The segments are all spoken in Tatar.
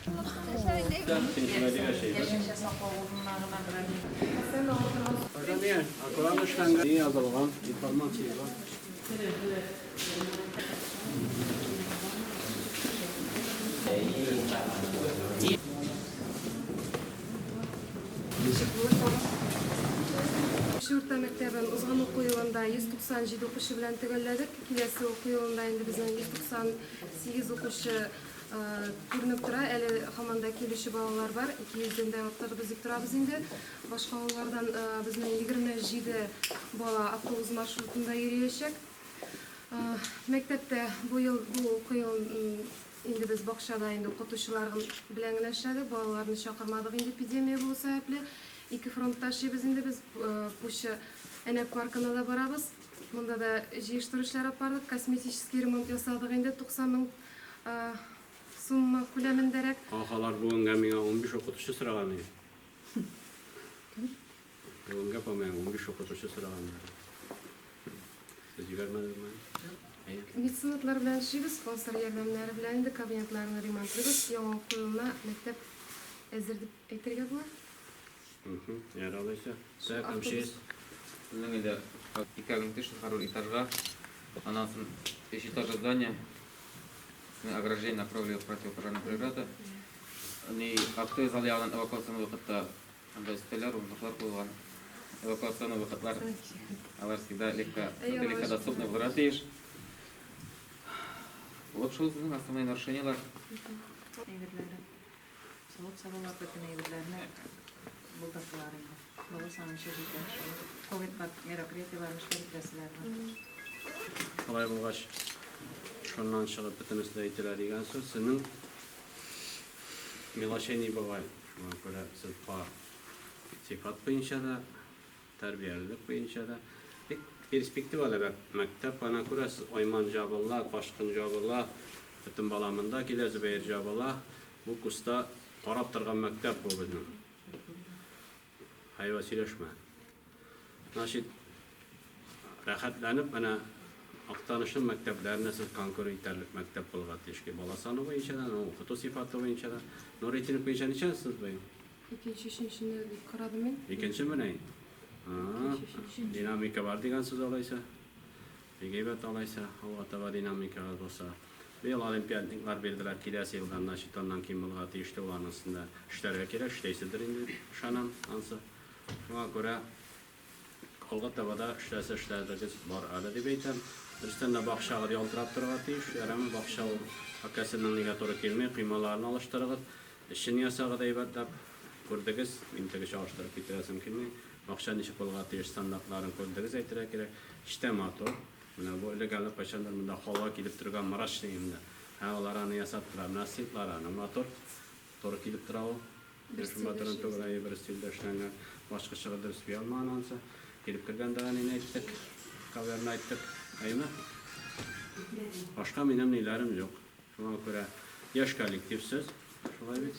Şurta mektebiň uzun okuw ýylynda 197 okuşy bilen tegelledik. Kilesi okuw ýylynda endi biziň 198 okuşy görünüp tura. Eli hamanda kelişi balalar bar. 200'den wagtda biz turabız indi. Başga ýollardan biziň 27 bala avtobus marşrutunda ýürüýeşek. Mektepde bu ýyl bu okuw indi biz bakşada indi okutuşylar bilen geleşdik. Balalarny çakyrmadyk indi epidemiýa bolu sebäpli. İki frontdaşıyız indi biz Puşa Enek Parkı'na da barabız. Bunda da jiyiştirişler yapardık. Kosmetik remont yasadık indi 90 000 summa kuleminderek. Ağalar bugün gemiye 15 okutuşu sırağını. Bugün gemiye 15 okutuşu sırağını. Siz vermediniz mi? Mitsinatlar bilen şiyiz, sponsor yardımları bilen indi kabinetlerini remontlıyoruz. Yoğun okuyuluna mektep ezirdik etirge bu. Yaralıysa. Sen kamşiyiz. Bizning edi ikki agentlik harul этажга, анан soň 5 этажа здания, ограждение на кровле противопожарной преграды. Они актовый зал ягынан эвакуациялау вакытта андай стеллар, урындыклар коюлган. Эвакуациялау вакытлар алар всегда легко доступны булырга тиеш. Вот шул bizning основные нарушениялар. Soğuk sabahlar kötü neyirlerine buldaklaryny. Bolu sany şeýle Covid merapretiyalaryny şeýleşdirýär. Kolay bulgaç. Şondan çygyp bitinizde ýetiler diýen söz seniň milaşeni bagay. Şuna göre siz sifat boýunça da, terbiýelik boýunça da perspektiwaly mektep bana göre oýman jabylla, başkyn jabylla, bütün balamynda kilesi beýer jabylla. Bu kusta qarap turgan mektep bu bizning. Hayva sileşme. Naşit rahatlanıp ana aktanışın mekteplerine siz konkur iterlik mektep bulgat teşki bala sanı boyunca da, okutu sifatı boyunca da, öğretmenlik boyunca neçensiniz boyun? İkinci işini karadım ben. İkinci mi ne? Dinamika var diýensiz olaysa, egebet olaysa, o ataba dinamika bolsa. Bu yıl olimpiyatniklar berdiler, kilesi yıldan naşit ondan kim bulgat işte olan aslında işlerge kerek, işteysidir indi şanan ansı. Şuna göre kolgat tabada işlerdirgis var ala dip eýtem. Biristen de bakşalar ýaltyrap turgat diýiş, ýaramy bakşa hakkasynyň niga tory kelmey, kıymalaryny alıştyrgyt, işini ýasagyda eýbatlap gördügis, intege çağıştyryp bitiresim kelmey. Bakşa niçe bolgat diýiş standartlaryny gördügis eýtirek gerek. İşte motor, mena bu legallyk paşanlar munda hava kilip turgan maraş diýimde. Hawalary ýasapdyrar, nasiplary, motor tory kilip turab. Bir motorun tograýy bir stilde işlengen başga şagyrda süýalmanansa gelip kirgende näme etdik, kawerni aýtdyk, aýmy? Başga menem nälerim ýok. Şuna göre ýaş kollektivsiz, şolay bit.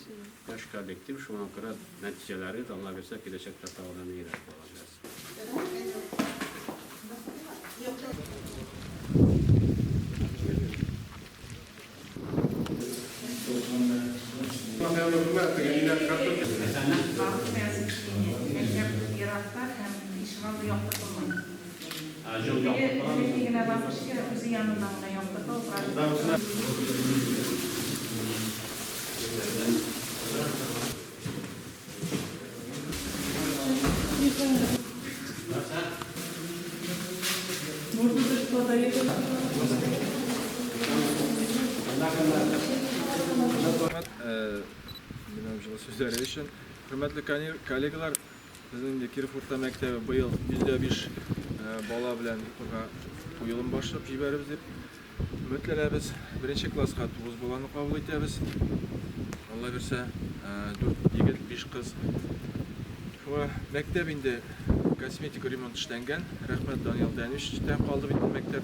Ýaş kollektiv şuna göre netijeleri Allah berse gelecekde taýdan ýerek bolacak. Sözleri için hürmetli kollegalar, bizning Kirfurta mektebi bu yıl %5 bala bilen uyulum başlap jiberibiz dep ümitlenebiz. Birinci klassga 9 balany kabul etebiz. Allah berse 4 yigit 5 kız. Şuna mektebinde kosmetik remont işlengen. Rahmet Daniel Danish ten kaldı bitti mektep.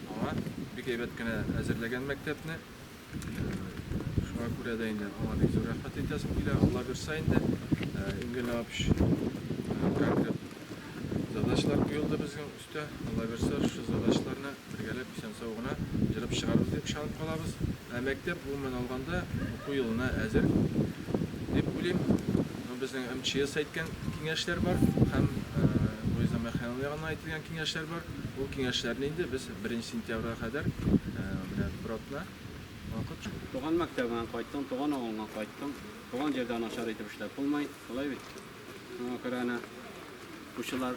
Ama bir heybetgene hazırlagan mektepni. Şuna göre de indi ama bir zor rahmet etyasim bile Allah berse indi. İngil apiş konkret zadaşlar bu yıl yılda bizim üstte Allah verse şu zadачаларны birgelep isen sağına jırıp çıkarız dep şanıp kalabız. Mektep umuman alganda oku yılına әзір dep bileyim. Bizning MCS aytgan kengashlar bor, ham Boyza mexaniyaga aytilgan kengashlar bor. Bu kengashlarni endi biz 1-sentyabrga qadar bilan birotna vaqt Туган мәктәбеннән кайттым, туган авылына кайттым. Туган җирдә начар итеп эшләп булмый, шулай бит. Аңа күрә әнә укучылар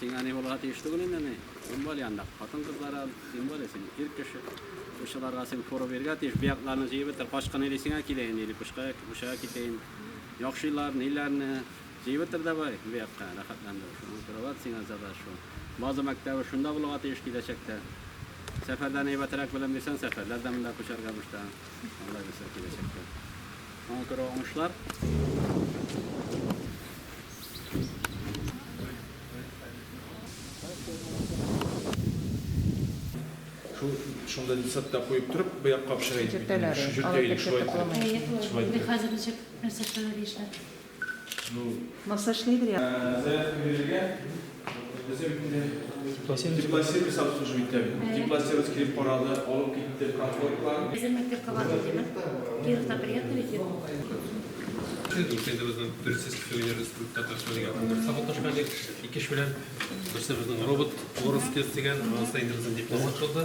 сиңа ни булырга тиеш түгел инде ни. Кем бар янда? Хатын-кызлар син бар син, ир кеше. Укучыларга син фору бергә тиеш, биякларны җыеп бетер, кашкан иде сиңа киләйин дип, ушага китәйин. Яхшылар, ниләрне җыеп бетер дә бай, биякка рәхәтләндер. Шуны күрәбез сиңа зада шу. Базы мәктәбе шунда булырга тиеш киләчәктә. Сәфәрдән әйбәтрәк белем бирсәң, сәфәрләрдә монда күчәргә башта. Алла бирсә киләчәктә. Аңа күрә уңышлар. Şunda lisatda koyup durup bu yakka bir şey Jürteler, şu jürteyle şu ayet. Hozirgacha narsa ishlayverishlar. Massajlaydir ya. Zaten verilgen Diplomatsiya bir satış hujumida. Diplomatsiya kirib boradi, olib ketdi, kontrollar. Hozir maktabga bordim. Kirovda приятно ведь. Ülkede bizden Türkçe söylüyoruz, Tatarstaniga. Sabotajmanlik ikki ish bilan birisi bizning robot Orostes degan sayda bizning diplomat bo'ldi.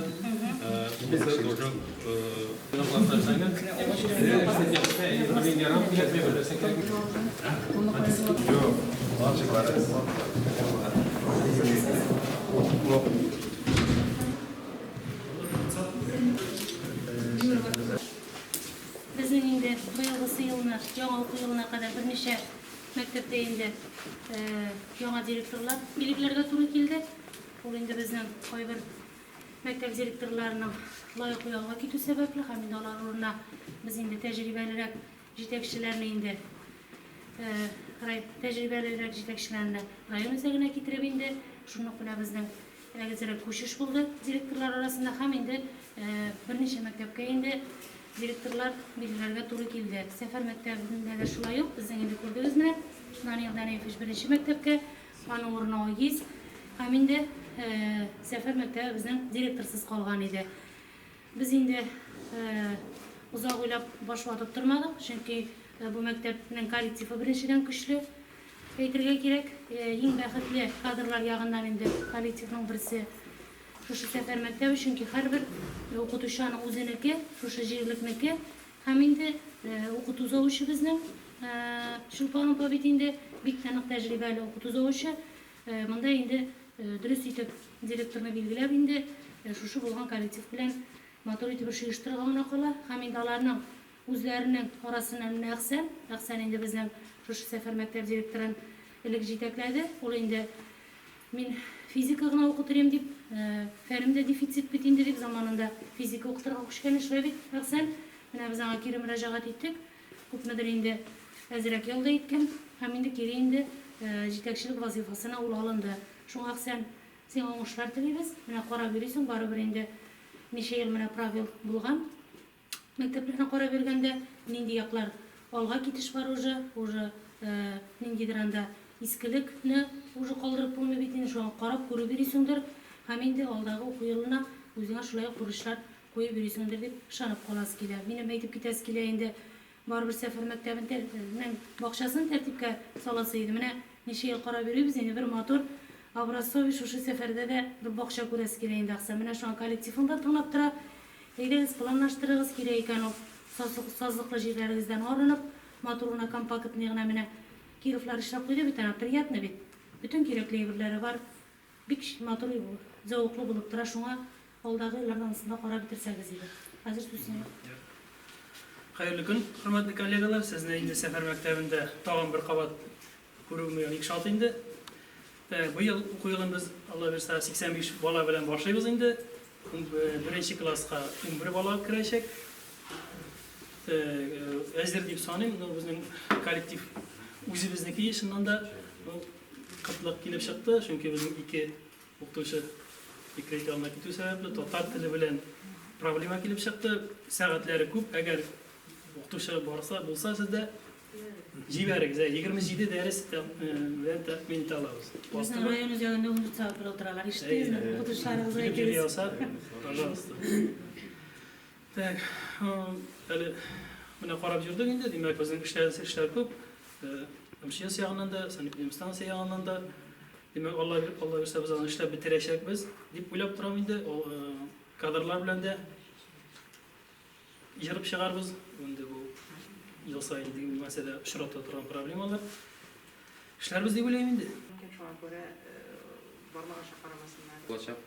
Biz o'sha Bizning endi buyurg'isi yilni, yangi o'quv yiliga qadar bir necha maktabda endi yangi direktorlar belgilarga to'g'ri keldi. Bu endi bizning qo'y bir maktab direktorlarining loyiha qo'yog'iga ketuv sababli ham endi ular o'rnina biz endi tajribaliroq yetakchilarni endi tajribaliroq yetakchilarni rayon o'zagiga keltirib endi shuni bilan bizning ilgari ko'shish bo'ldi direktorlar orasida ham endi bir necha maktabga endi direktorlar belgilarga to'g'ri keldi. Safar maktabida da shulay yo'q. Bizning endi ko'rdingiz mana Daniyel Daniyevich birinchi maktabga, uning o'rnini Ogiz. Ham endi Safar maktabi bizning direktorsiz qolgan edi. Biz endi uzoq o'ylab bosh qotib turmadik, chunki bu maktabning kollektivi birinchidan kuchli. Aytishga kerak, eng baxtli kadrlar yog'idan endi kollektivning birisi shu Safar maktabi, chunki har bir o'qituvchini o'ziniki, shu yerlikniki, ham endi o'qituvchi bizning Shulpon Pobit endi bittaning tajribali o'qituvchi. Bunda endi durust etib direktorni belgilab endi shu bo'lgan kollektiv bilan motor etib ishtirg'ona qila, ham endi ularning o'zlarining orasidan naqsan endi bizning shu Safar maktab direktorini ilk jetakladi. U endi men fizikani o'qitirəm deb, fənimdə defitsit bitindi deb zamanında fizika o'qitirib o'qishgan ishlayib naqsan. Mana biz anga kiri mürajaat etdik. Ko'pnidir endi azrak yo'lda etgan, ham endi kiri endi yetakchilik vazifasini ul olindi. Shunga aqsan sen o'ngishlar tilaymiz. Mana qarab yurasың, baribir endi necha yil mana pravil bo'lgan. Maktablarni qarab berganda nindi yoqlar olg'a ketish bor уже nindidir anda eskilikni уже qoldirib bo'lmaydi endi shu qarab ko'rib berisingdir. Ham endi oldagi o'quv yilini o'zingga shulay qurishlar qo'yib berisingdir deb ishonib qolasiz keladi. Meni aytib ketasiz keladi endi baribir Safar maktabining bog'chasini tartibga solasa edi. Mana necha yil qarab beribmiz endi bir motor Obrazovich o'sha safarda da bir bog'cha ko'rasiz keladi endi aqsa. Mana shu kollektivda tanlab turib, egiz planlashtirig'iz kerak ekan u sozliqli yerlaringizdan olinib, motoruna kompaktnigina mana Kirovlar ishlab qo'ydi, bitana приятно bit. Bütün kerakli yerlari bor. Bir motor zavqli bo'lib turadi, shunga oldagi yillardan aslında qarab bitirsangiz edi. Hozir sizning Xayrli kun, hurmatli kollegalar. Sizni endi Safar maktabida tag'in bir qavat ko'ruvmagan ikshat endi. Bu yil o'quv yilimiz Alloh bersa 85 bola bilan boshlaymiz endi. Birinchi klassga 11 bola kirajak. Azdir deb so'ning, bizning kollektiv o'zimizniki shundan da qatliq kelib chiqdi, chunki bizning ikki o'qituvchi ikki olma ketish sababli totar tili bilan problema kelib chiqdi. Soatlari ko'p. Agar o'qituvchi bo'lsa sizda Jiberek, 27 ders ve tahmin alıyoruz. Bizning rayon üzerinde 10 saat bir o'tiralar. İşte o'tirishlarimiz Film aytamiz. geliyorsa, pожалуйста. Так, hali buna qarab yurdik endi, demak bizning ishlar ko'p. Hemşire yağından da, sanitariya stansiya yağından da demek Allah verse biz onu işlep bitireceğiz biz. Dip uylap turam endi, o kadrlar bilen de yırıp çıkarız. Endi bu yıl sayın degan masala uchrab turan problemalar. İşler biz deb o'ylayman endi. Şuna göre barmağaşa qaramasınlar. Площадь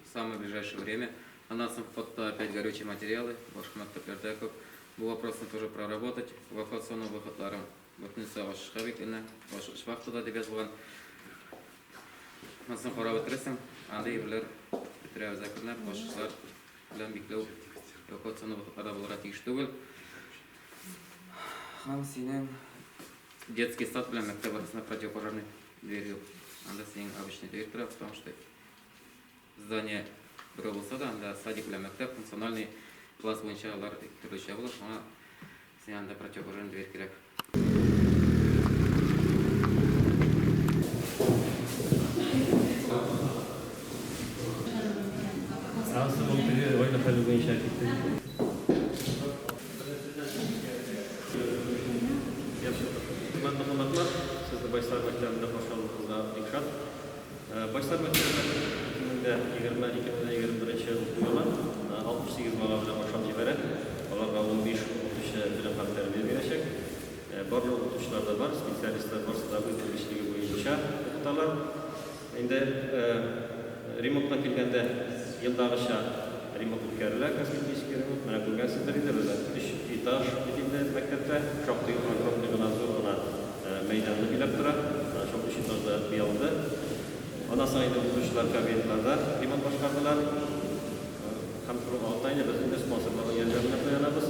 в самое ближайшее время. На нас фото опять горючие материалы, башка мактаплерде көп. Bu вопросны тоже проработать. Эвакуационный выходларым бүтүнсө ашышка бекине, ашыш вакытында деп жазылган. Масын карап өтөрсөң, андай бирлер битиребиз акырына башкалар белән бикләү эвакуационный выходларда булырга тиеш түгел. Һәм синең детский сад белән мәктәп арасында противопожарный дверь юк. Анда синең обычный дверь тора, потому что здание бирөө болсо да, анда садик белән мәктәп функциональный класс боюнча алар төрлөчө болот. Аңа синең анда противопожарный дверь кирәк. Asıl olduğu oyla kalıbı inşa etti. Hürmetli sizni Başlar Maktabı'nda hoş geldiniz İkşat. Başlar Maktabı'nda 2021 yılı 68 bala bilen başlap jibere. Olarga 15 o'qituvchi bilim ham tarbiya berishak. Barcha o'qituvchilarda bor, spetsialistlar borsida o'zgarishlarga bo'yicha o'qitadilar. Endi remontga kelganda yildag'icha remont o'tkaziladi, kosmetik remont. Mana ko'rgansizlar edi bizlar 3 etaj bitimda maktabda shoxli огромный zo'rg'ina maydonni bilab turadi. Mana shu 3 etajda buyog'ida. Ondan sonra da o'qituvchilar kabinetlarda remont boshqardilar. Ham turib oltayni biz unda sponsorlarga yordamlab qo'yamiz.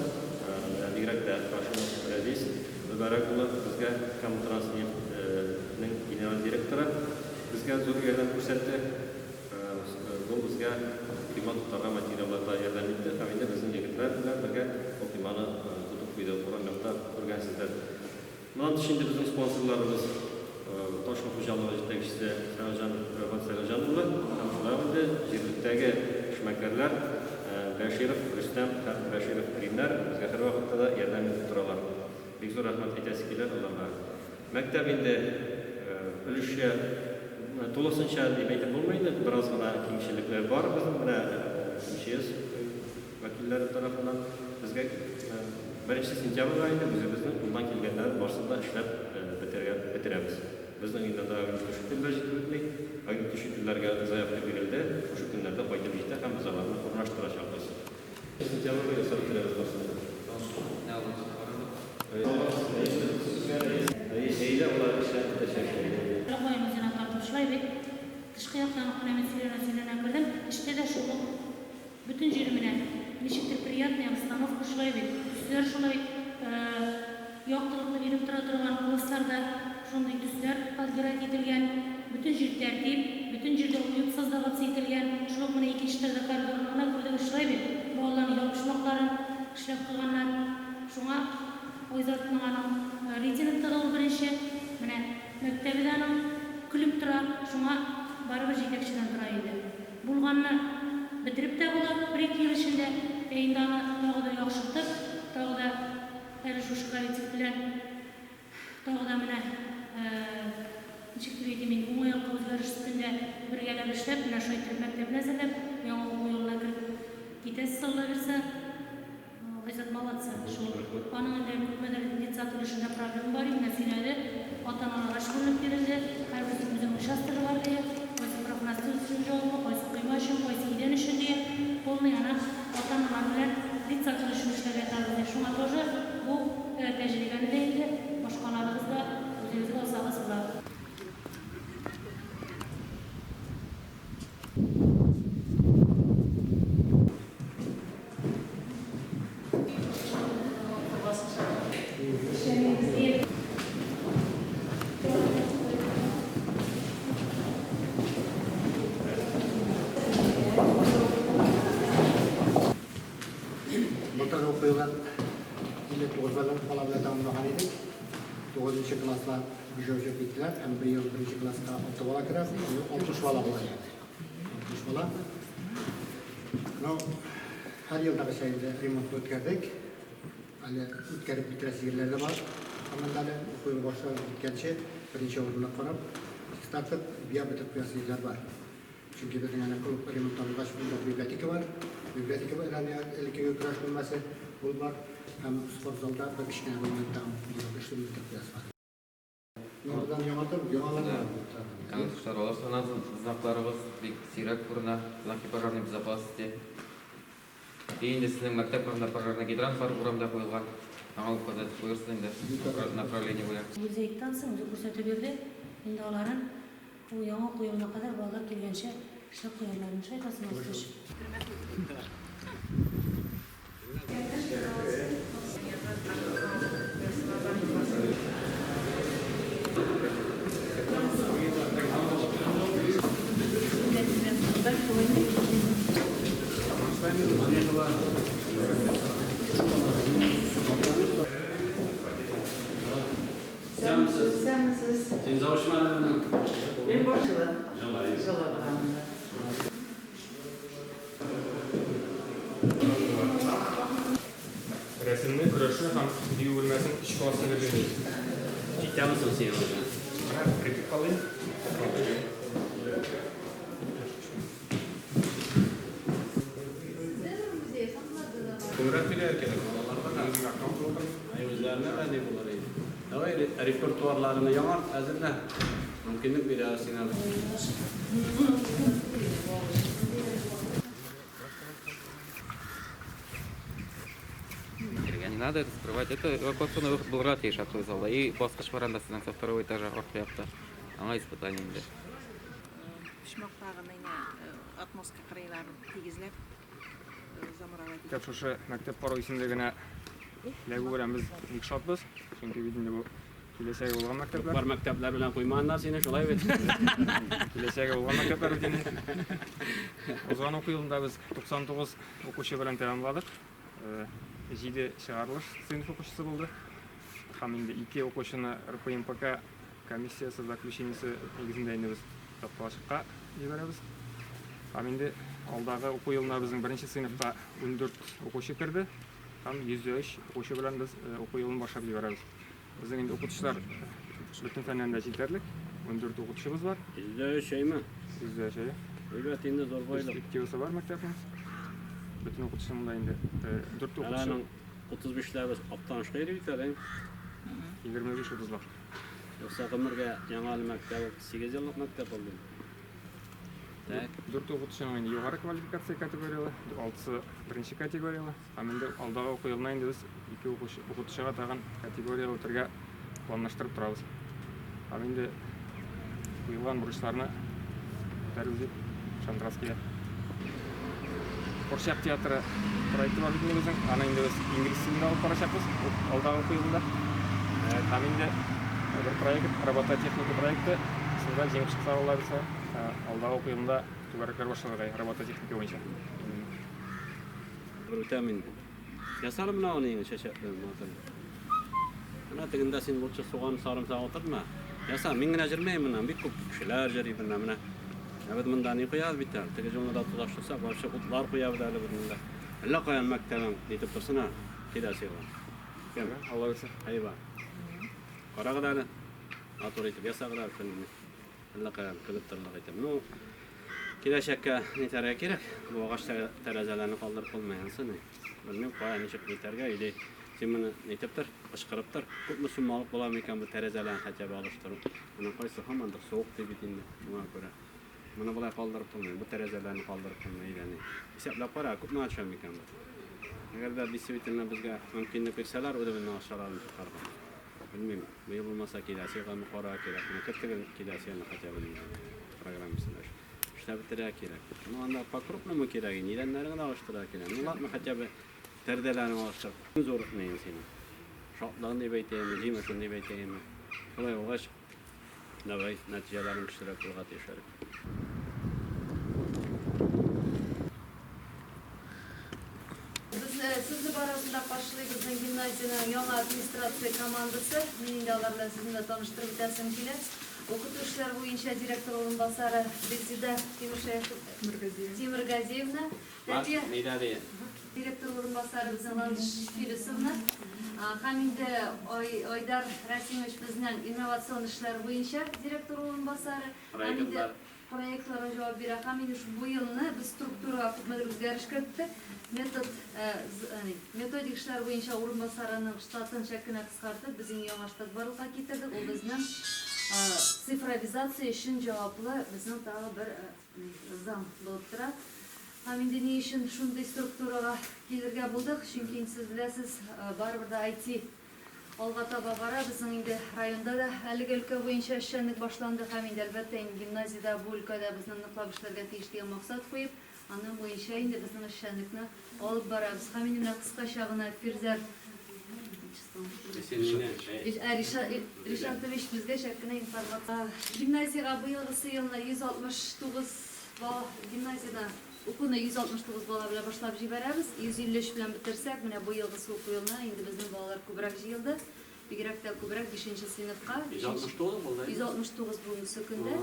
Direktda Qoshimov Aziz Mubarakov bizga Komtransning general direktori bizga zo'r yordam ko'rsatdi. Bu bizga remont qilgan materiallarda yordam berdi. Hamda bizning yigitlar bilan birga optimani tutib qo'ydi. O'rinlarda ko'rgansizlar. Bundan tashqari bizning sponsorlarimiz Toshkent xo'jaligi yetakchisi Sarajan ular ham shularni yerlikdagi ishmakarlar Bashirov Rustam Bashirov Kirimlar bizga har vaqtda yordam berib turadilar. Bek zo'r rahmat aytasiz kelar ularga. Maktab endi ulushga to'liqsincha deb aytib bo'lmaydi. Birozgina kengchiliklar bor bizning bilan MCS vakillari tomonidan bizga 1 sentyabr oyida bizni bundan kelganlar boshida ishlab bitiramiz. Bizning endi tushuntirlar yetmaydi. Agar tushuntirlarga zayoqlik berildi, o'sha kunlarda foyda berishda ham biz ularni o'rnashtirishamiz. Sentyabr oyida bitiramiz boshida. Eyda ular ishlar tashakkur. Rahoyimizdan tartışlaydık. Dışkı yaktan okunamen söylenen kadar işte de şu bütün jirmine ничектир приятный обстановка шулайбы. Түстер шулай яктылыклы берип тура турган классларда шундый түстер подбирать этилген, бүтүн жер тәртип, бүтүн жерде уют создаваться этилген. Шулай мына экинчи этажда коридорна көрдүк шулайбы. Балалардын ялгышмактарын иштеп кылганнар. Шуңа ойзаттын анын рейтингде да биринчи, мына мектебиде анын күлүп тура, шуңа барыбыр жетекчиден тура эле. Булганны битирип да болот, 1-2 yıl içinde eğindana dağı da yakışıktır, dağı da her şu kolektif bilen dağı da mene nişiktir edemin umuyak özgürüş üstünde bir gelen işlep, mene şu etilip mektebine zelep, yana o yoluna girip gitesi salla verse, gayzat malatsa. Onun önde hükümeder indet atılışında problem var, yine sinirde atan-ana aşkınlık verildi, her bizim uşastırı var diye, oysa profesyonel düşünce olma, oysa kıyma için, oysa giden için diye, полный она ата-аналар белән лица кылышын эшләргә тәкъдим. Шуңа тоже бу тәҗрибәне дә инде башкаларыбыз да үзебезгә алсагыз була. Bundan okuyorlar, millet ortadan falan da tamamlayan idik. 9. klaslar gücü bittiler. Hem bir yıl 1. klasda 6 bala kirer. 60 bala var yani. 60 bala. Her yılda bir şeyde remont ötkerdik. Ali ötkerip bitiresi yerleri var. Ama da okuyun başlar bitkençe birinci olduğuna kalıp startıp bir bitirip yerler var. Çünkü bizim yani remonttan baş biblioteki var. Biblioteki var. Yani ilk yurttaş bulması var. Hem spor zalda bir işine oynadıktan bir işlemi bitirip var. Oradan yamalar var. Yani kuşlar olursa nasıl znaklarımız bir sirak kuruna, знаки пожарной безопасности. Кейін де сіздің мектеп құрамында пожарный гидрант бар құрамда қойылған. Аңалып көрсетіп қойырсыз енді направление бойынша. Музейден соң өзі көрсетіп берді. Енді оларын bu яңа қойылымына қадар балалар келгенше işlep koyarlarını şaykasını olsun. Sen misiniz? Siz hoş geldiniz. Ben başladım. Yalayız. Resimni kurashni ham video bo'lmasin ish hosil beramiz. Ciddi sen hocam? Kritik qoling. Öğretmenler kerak. Onlarga raqam qo'yib. O'zlarini qanday bo'lar edi? Davay repertuarlarini yomon hazırla. Mümkünlük bir arasına. Не надо это скрывать. Это эвакуационный выход был рад, ешь открыл зала. И басқыш баранда сіздің со второго этажа орқияпты. Аңа испытание енді. Pişmoqtağının atmosfer qaraylarını tegizlep zamoravat Тәп шушы мәктәп пару исемлегенә ләгү белән без бик шатбыз. Чөнки бит инде бу киләсәгә булган мәктәпләр. Бар мәктәпләр белән куйманнар сине шулай бит. Киләсәгә булган мәктәпләр бит инде. Узган уку елында без 99 укучы белән тәмамладык. 7 чыгарылыш сыйныф укучысы булды. Һәм инде 2 укучыны РПМПК комиссиясы заключениесе нигезендә инде без тапшырышка җибәрәбез. Һәм инде алдагы уку елына безнең 1-нче сыйныфка 14 укучы керде. Һәм 103 укучы белән без уку елын башлап җибәрәбез. Безнең инде укытучылар бөтен фәннәрдә җитәрлек. 14 укытучыбыз бар. Bizde şeymi? 100 şey. Evet indi zor boylu. İkisi var mektebimiz. Bütün okutuşumda indi 4 okutuşu. Alanın 35'ler biz aptan şehri biter. 25 30'lar. Yoksa Kımırga Yangal Mektep 8 yıllık mektep oldu. Tak. 4 okutuşun indi yukarı kvalifikatsiya kategoriyalı, 6'sı birinci kategoriyalı. Hem indi aldağı oku yılına indi biz 2 okutuşaga tağın kategoriyalı ötürge planlaştırıp turabız. Hem indi kuyulgan buruşlarını terüzip Şandraskiye. Korşap teatrı proyekti var bizim bizim. Ana indi biz İngiliz dilinde alıp barışapız aldağı oku yılında. Hem indi bir proyekt, robototexnika proyekti. Sında жеңип чыкса алабыз. Алдағы оқу жылында түбәрәкләр башларга робототехника буенча. Vitamin. Yasar mı onu yine şaşırttım zaten. Ana teginde sen bolça soğan sarımsağı oturma. Yasar mingine jirmey bundan bir kup kişiler jari bundan mana. Evet bundan iyi koyar biter. Tege jumlada tulaşırsa başka kutlar koyar derler bunda. Allah koyan mektebim deyip tursana. Kidasi var. Kim? Allah versin. Hayba. Kara kadar atorite yasar kadar kendini. Allah koyan kılıptırlar etem. No. Kida şakka ne tarafa gerek? Bu ağaç terazelerini kaldırıp olmayansın. Bilmem koyan ne çıkıp biterge idi. Şimdi ne tepter? Başkarıptır. Kutlu sunmalık bulamıyorken bu terazelerini hatta bağlaştırıp. Buna koysa hemen de soğuk debitinde. Buna göre. Buna bulay kaldırıp olmuyor. Bu terazelerini kaldırıp olmuyor. Yani hesaplap para kutlu açamıyorken bu. Eğer de bir sivitinle bizge mümkünlük verseler o da beni aşağılarını çıkarır. Bilmem. Bu yıl olmasa kidasi kalma kora gerek. Ne kettirin kidasi yanına hatta bilmiyorum. Program misinler. İşte bitirek gerek. Ama anda pakrup ne mi gerek? Nirenlerini de alıştırak gerek. Bunlar mı hatta bir terdelerini alıştırıp. Zor neyin senin? Şartlarını da beyteyim, cimetin de beyteyim. Kolay olaş. Davay neticelerin iştirak kılgat yaşarık. Biz sizni барасында башлыйбыздын гимназиянын яңа администрация командасы. Менин да алар менен сизди тааныштырып өтөсүм келет. Окутуучулар боюнча директор орунбасары Резида Темиргазиевна, директор орунбасары Ландыш Филисовна, Хаминде Ойдар Расимович биздин инновацион иштер боюнча директор орунбасары, проектларга жооп берет. Хаминде бу жылны биз структурага өзгөрүш кирттик. Методик иштер боюнча орунбасарынын штатын чекине кыскартып, биздин яңа штат барлыкка кетирдик. Ол биздин цифровизация үшін жауаплы біздің тағы бір зам болып тұрады. Хаминде не үшін шундай структураға келерге болдық, чүнки сіз білесіз, барыбір да IT алға таба бара. Біздің инде районда да әлігі өлкө боюнча эшчәнлек башланды. Хаминде әлбәттә гимназияда бу өлкәдә безнең ныклап эшләргә тиеш дигән максат куеп, аның буенча инде безнең эшчәнлекне алып барабыз. Хаминде менә кыскача гына Фирзәр Ришатович бізге шәккіне информация. Гимназияға бұйылғысы еліне 169 бала, гимназияда оқуны 169 бала біле башлап жибәрәбіз. 153 білен бітірсәк, міне бұйылғысы оқу еліне енді біздің балалар көбірек жиылды. Бигерәк тә күбрәк 5-нче сыйныфка. 169 бүгенге көндә.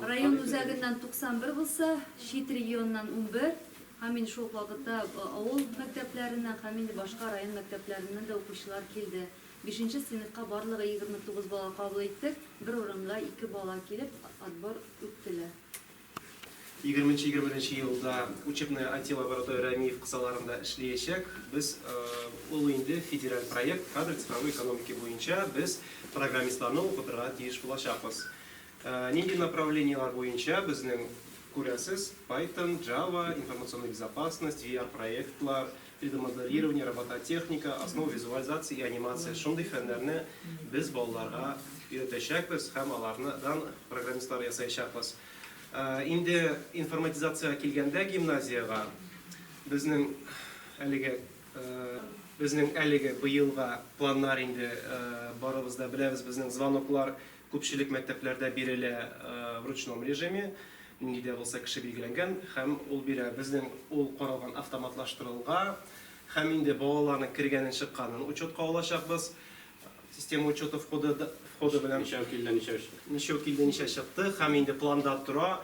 Район үзәгеннән 91 булса, чит регионнан 11. Хамин шул вакытта авыл мәктәпләреннән, хамин башка район мәктәпләреннән дә укучылар килде. 5-нче сыйныфка барлыгы 29 бала кабул иттек. Бер урынга 2 бала килеп отбор үттеләр. 20-21 елда учебная IT-лаборатория МИФ кысаларында эшләячәк. Без ул инде федераль проект кадр цифровой экономики буенча без программистларны укытырга тиеш булачакбыз. Нинди направлениелар буенча безнең күрәсез Python, Java, информационная безопасность, VR-проектлар, 3D-моделирование, робототехника, основа визуализации и анимация. Шундый фәннәрне без балаларга өйрәтәчәкбез һәм алардан программистлар ясаячакбыз. Инде информатизация килгәндә гимназияга безнең әлеге быелга планнар инде барыбыз да беләбез. Безнең звоноклар күпчелек мәктәпләрдә бирелә в ручном режиме. Нидә булса кеше билгеләнгән һәм ул бирә безнең ул каралган автоматлаштырылга һәм инде балаларның кергәнен чыкканын учетка алачакбыз. Система учета входы белән ничә килде ничә чыкты һәм инде планда тора.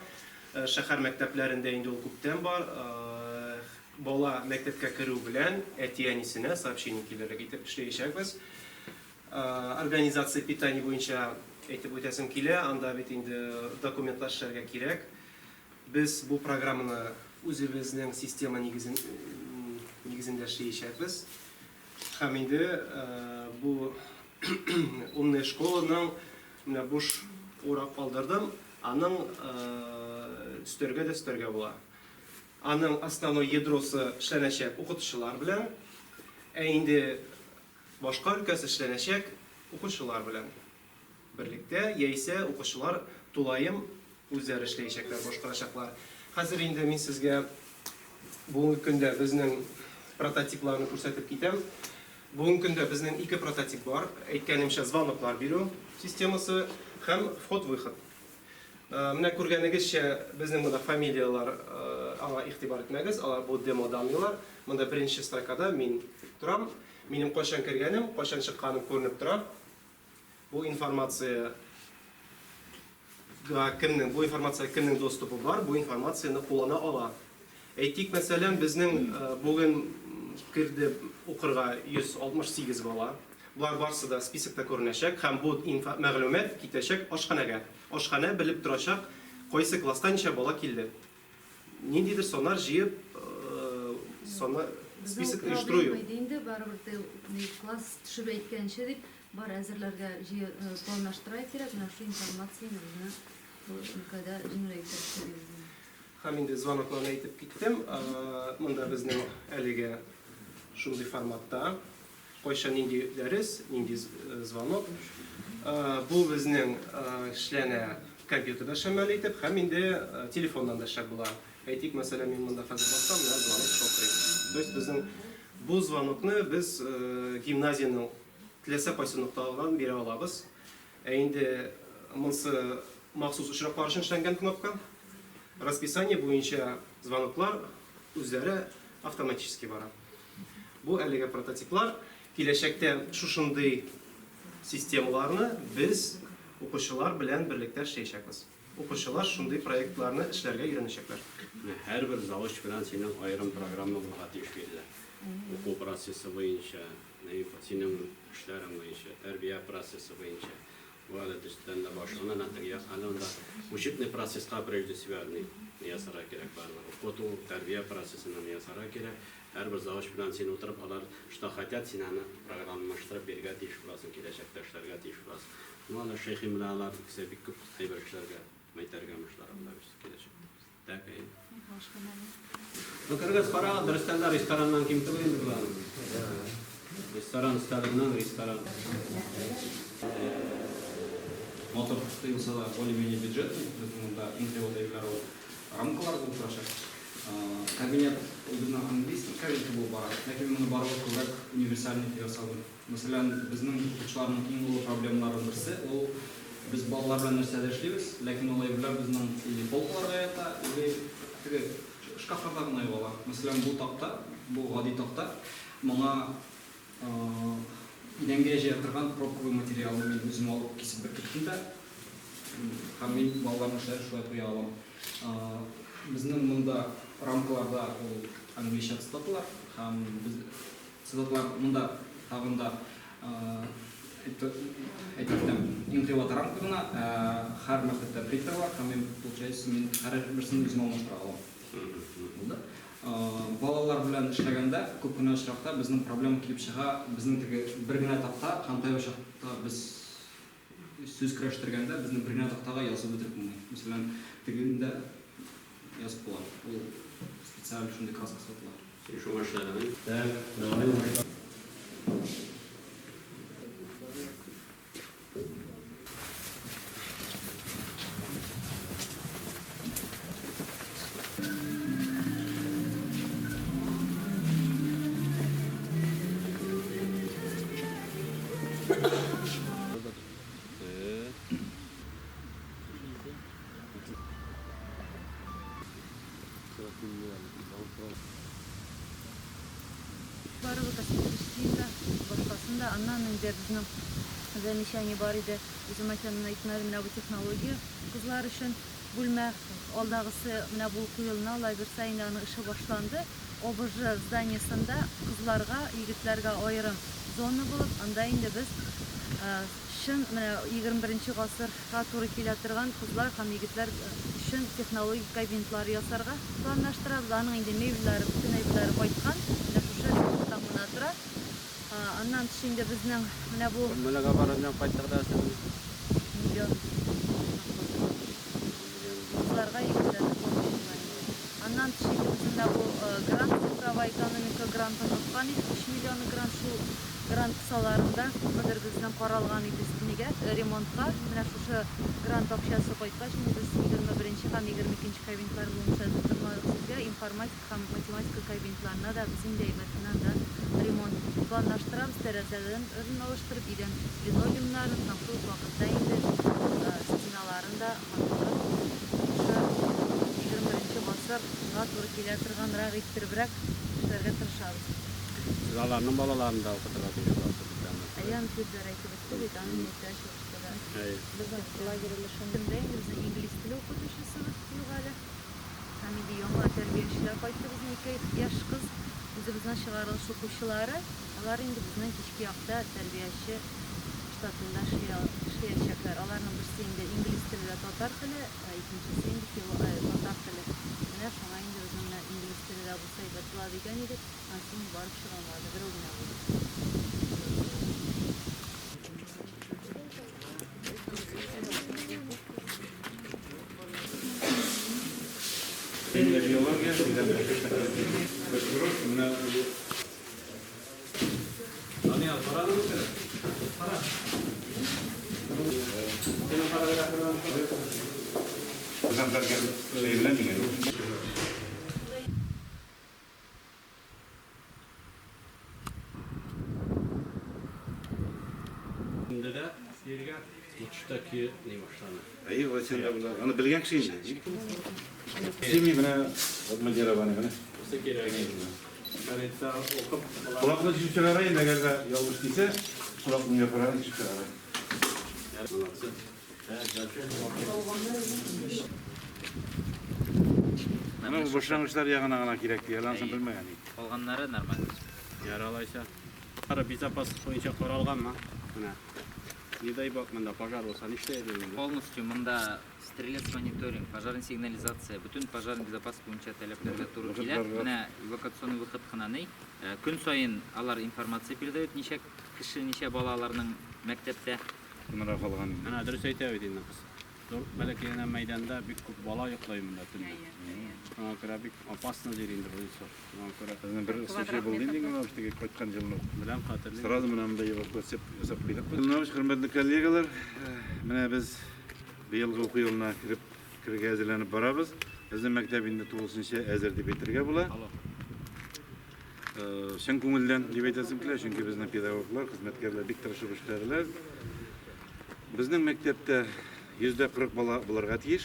Шәһәр мәктәпләрендә инде ул күптән бар. Бала мәктәпкә керү белән әти-әнисенә сообщение килергә итеп эшләячәкбез. Организация питания буенча әйтеп үтәсем килә, анда бит инде документлар эшләргә кирәк. Biz bu programını үзебезнең система нигезендә эшләячәкбез. Һәм инде бу умная школаның менә буш урак калдырдым. Аның өстәргә була. Аның основной ядросы эшләнәчәк укытучылар белән, инде башка өлкәсе эшләнәчәк укучылар белән. Берлектә яисә укучылар тулайым үзләре эшләячәкләр, башкарачаклар. Хәзер инде мин сезгә бүгенге көндә безнең прототипларны күрсәтеп китәм. Бүгенге көндә безнең 2 прототип бар. Әйткәнемчә, звоноклар бирү системасы һәм вход-выход. Менә күргәнегезчә, безнең монда фамилиялар аңа игътибар итмәгез, алар бу демо данныйлар. Монда беренче строкада мин торам. Минем кайчан кергәнем, кайчан чыкканым күренеп тора. Бу информация кемнең доступы бар, бу информацияны куллана ала. Әйтик, мәсәлән, безнең бүген кирде укырга 168 бала. Булар барсы да списокта күренәчәк һәм бу мәгълүмат китәчәк ашханәгә. Ашхана белеп торачак, кайсы класста ничә бала килде. Ниндидер сонар җыеп, сона список оештыру. Инде барыбер класс төшеп әйткәнчә дип бар әзерләргә планлаштыра кирәк, менә шу информацияны безне өлкәдә җиңеләйтеп. Һәм инде звонокларны әйтеп киттем. Монда безнең әлегә шундый форматта кайчан нинди дәрес, нинди звонок. Бу безнең эшләнә компьютерда шәмәл итеп, һәм инде телефоннан да эшләп була. Әйтик, мәсәлән, мин монда хәзер бассам, звонок шалтырый. То есть безнең бу звонокны без гимназияның теләсә кайсы нокталардан бирә алабыз. Инде монсы махсус очраклар өчен эшләнгән кнопка. Расписание буенча звоноклар үзләре автоматически бара. Bu әлеге прототиплар киләчәктә шушындый системаларны biz укучылар белән берлектә эшләячәкбез. Укучылар шундый проектларны эшләргә өйрәнәчәкләр. Her bir завод bilen senin ayrım programı bulgat iş verirler. Oku prosesi boyunca, senin işlerin boyunca, terbiye prosesi boyunca. Bu aletisten de başlanan atırıya alanda uşuklu prosesқа прежде всего ясара керек барлығы. Okutu, terbiye prosesinden ясара керек. Her bir zavod bilen sen oturup alar, что хотят seni programlaştırıp birge tiş bulasın, gelecekte işlerge tiş bulasın. Bunlar şeyh imlalar, kısa bir küp ayber işlerge, meytergemişler onlar gelecekte. Такая. Ну, когда спара, дорастанда рестораннан ким тылын булан. Ресторан сталиннан ресторан. Мотор кыйылса да более-менее бюджетный, да, интеграциялар рамкалар булып турачак. Кабинет bizning английский кабинет булып бара. Ләкин моны барлык кылак универсальный ясалган. Мәсәлән, безнең укучыларның иң зур проблемаларының берсе ул biz балалар белән нәрсәдә эшлибез, ләкин алай белән безнең или полкаларга ята, или теге шкафларда гына ябыла. Мәсәлән, бу такта, бу гади такта, моңа идәнгә җыя торган пробковый материалны мин үзем алып кисеп бер киттем дә, һәм мин балаларны эшләр шулай куя алам. Безнең монда рамкаларда ул английчә цитатлар, һәм без цитатлар монда тагында инкриват рамкаларына һәр мәктәптә принтер бар, һәм мин получается мин һәр берсен үзем алмаштыра алам. Балалар белән эшләгәндә күп кенә очракта безнең проблема килеп чыга, безнең теге бер генә такта, кандай очракта biz сүз көрәштергәндә безнең бер генә тактага язып бетереп булмый. Мәсәлән, тегендә язып була. Ул специаль шундый краска сатыла. Şu başlarını. Barılı kasitliştiğinde başkasında anneannem de bizim замечание бар иде. Үзем айтамын, әйтмәдем, менә бу технология кызлар өчен бүлмә алдагысы менә бу куелына алай берсә инде аны эше башланды. ОБЖ зданиесында кызларга, егетләргә аерым зона булып, анда инде без шын менә 21 гасырга туры килә торган кызлар һәм егетләр өчен технологик кабинетлар ясарга планлаштырабыз. Аның инде мебельләре, бүтән әйберләре кайткан. Менә шушы тамына тора. Аннан тышында безнең менә бу Мөләгә барып кайттык да миллион кызларга егетләргә помощь. Аннан тышында безнең бу грант, цифровая экономика грантын тоткан иде, 3 миллион грант шу грант кысаларында хәзер безнең каралган иде үстенегә ремонтка. Менә шушы грант акчасы кайткач, без 21 һәм 22 кабинетлар буенча безгә информатика һәм математика кабинетларына да без инде әйбәтеннән да ремонт планлаштырабыз. Тәрәзәләрен алыштырып, идән линолеумнарын һәм шул вакытта инде стеналарында ошо 21 гасырга туры килә торганрак иттеребрәк эшләргә тырышабыз. Zalarının balalarını da okuttular. Ayağım tüzler aytып etdi бит, аны нәтиҗә чыгыштыра. Без лагерьле шундый инглиз теле укытучысы югары. Һәм инде яңа тәрбиячеләр кайтты безнең 2 яшь кыз. Үзебезнең чыгарылыш укучылары, алар инде безнең кичке якта тәрбияче штатында эшләячәкләр. Аларның берсе инде инглиз теле, татар теле, икенчесе инде татар теле. Менә шуңа инде безнең инглиз теле дә булса әйбәт була дигән идек. Ансын барып чыганлар берәү генә булды. Şimdi de uçtaki ne başlanır? Hayır, o sen de bunu bilgen kişiyim. Şimdi bana olma cevabını bana. Olsa kere Kulakla düşüp çıkarayın da geldi yolmuş değilse kulakla yaparak düşüp çıkarayın. Ama bu başlangıçlar yağına gerekli. Yalansın bilme yani. Калганнары нормально. Yaralaysa. Ara bir запастық бойынша қоралған ма? Мына. Не дай бог мында пожар болса не істейді енді? Полностью мында стрелец мониторинг, пожарный сигнализация, бүтүн пожарный безопасность боюнча талаптарга туура келет. Мына эвакуационный выход кынаны күн сайын алар информация передает, нече киши, нече балаларның мектепте. Bunlara kalgan. Мына дұрыс айта бит енді қыз. Бәләкәй майданда бик күп бала йоклай мында түнде. Шуңа күрә бик опасно жер инде бу исе. Шуңа күрә Bizden bir случай buldu indik ama işte kaçkan yılını. белән хәтерле. Сразу мынам да эвакуация жасап куйдык. Мына хөрмәтле коллегалар, менә без быелгы уку елына кирергә әзерләнеп барабыз. Безнең мәктәп инде 9-нчы әзер дип әйтергә була. Чын күңелдән дип әйтәсем килә, чөнки безнең педагоглар, хезмәткәрләр бик тырышып эшләделәр. Безнең мәктәптә 140 бала булырга тиеш.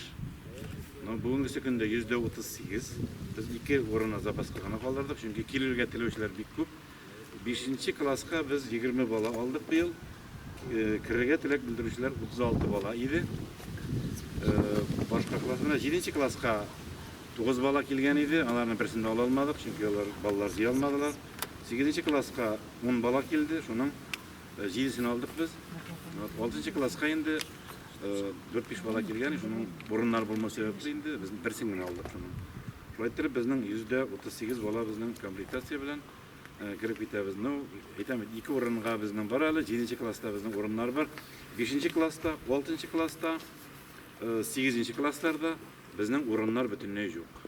Но бүгенге көндә 138. Без 2 урынны запаска гына калдырдык, чөнки килергә теләүчеләр бик күп. 5-нче класска без 20 бала алдык быел. Кирергә теләк белдерүчеләр 36 бала иде. Башка классына 7-нче класска 9 бала килгән иде. Аларны берсен дә ала алмадык, чөнки алар балалар җыя алмадылар. 8-нче класска 10 бала килде, шуның 7-сен алдык без. 6-нчы класска инде 4-5 бала килгән, шуның урыннар булмау сәбәпле инде без берсен генә алдык шуның. Шулай итеп безнең 138 бала безнең комплектация белән кирип китәбез. Ну, әйтәм, 2 урынга безнең бар әле, 7-нче класста безнең урыннар бар. 5-нче класста, 6-нчы класста, 8-нче классларда безнең урыннар бөтенләй юк.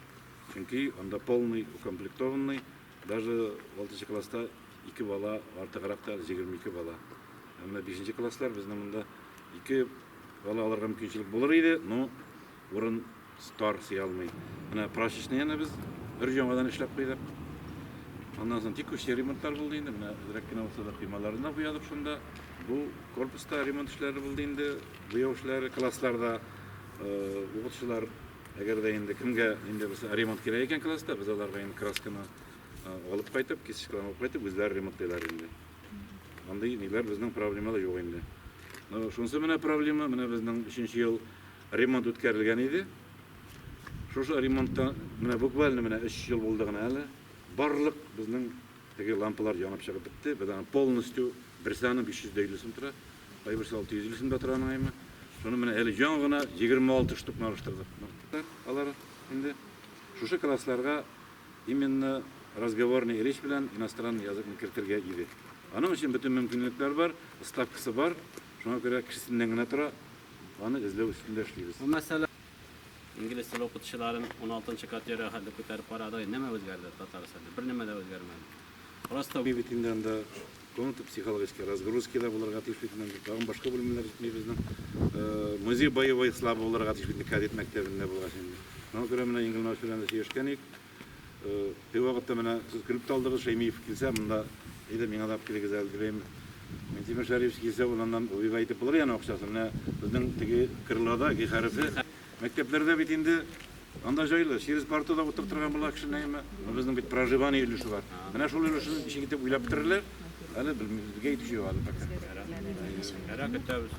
Чөнки анда полный укомплектованный, даже 6-нчы класста 2 бала, артыграк та 22 бала. Әмма 5-нче класслар безнең монда 2 бала аларга мөмкинчелек булыр иде, но урын стар сый алмый. Менә прачечный яна без бер яңадан эшләп куйдык. Аннан соң тикүче ремонтлар булды инде. Менә директор булса да кыймаларына буядык шунда. Бу корпуста ремонт эшләре булды инде. Буяу эшләре классларда укытучылар әгәр дә инде кемгә инде без ремонт кирәк икән класста, без аларга инде красканы алып кайтып, кисешкән алып кайтып, үзләре ремонтлыйлар инде. Андый ниләр безнең проблемалар юк инде. Шунысы менә проблема, менә безнең 3-нче ел ремонт үткәрелгән иде. Шушы ремонтта менә буквально менә 3 ел булды гына әле. Барлык безнең теге лампалар янып чыгып бетте. Безнең полностью бер саны 550 сум тора. Кайбер 650 сум да тора аңайма. Шуны менә әле яңа гына 26 штук нарыштырдык. Алар инде шушы классларга именно разговорный речь белән иностранный языкны кертергә иде. Аның өчен бөтен мөмкинлекләр бар, ставкасы бар. Шуңа күрә кешесеннән генә тора. Аны эзләү өстендә эшлибез. Bu məsələ İngilis dili oxutuşuların 16-cı kategoriya xətti көтәреп карады. Nəmə özgərdi Татарстанда? Bir nəmə də özgərmədi. Просто битиндән да комната психологический разгрузки да булырга тиеш битиндән тагын башка бүлмәләр җитми безнең. Музей боевой славы булырга тиеш битиндә кадет мәктәбендә булган инде. Шуңа күрә менә Иңгелмаш белән дә сөйләшкән идек. Бу вакытта менә сез килеп талдыгыз, Шәймиев килсә, монда иде миңа да килегез әлдерем. Мен Тимер Шәрифский килсә, уннан уйга итеп булыр яна акчасын. Менә безнең теге кырлада ги хәрефе мәктәпләрдә бит инде анда җайлы, через партада утырып торган була кеше нәйме. Безнең бит проживание өлеше бар. Менә шул өлешне ишек итеп уйлап бетерерләр. Әле белмибезгә итү юк әле пока. Ярак итәбез.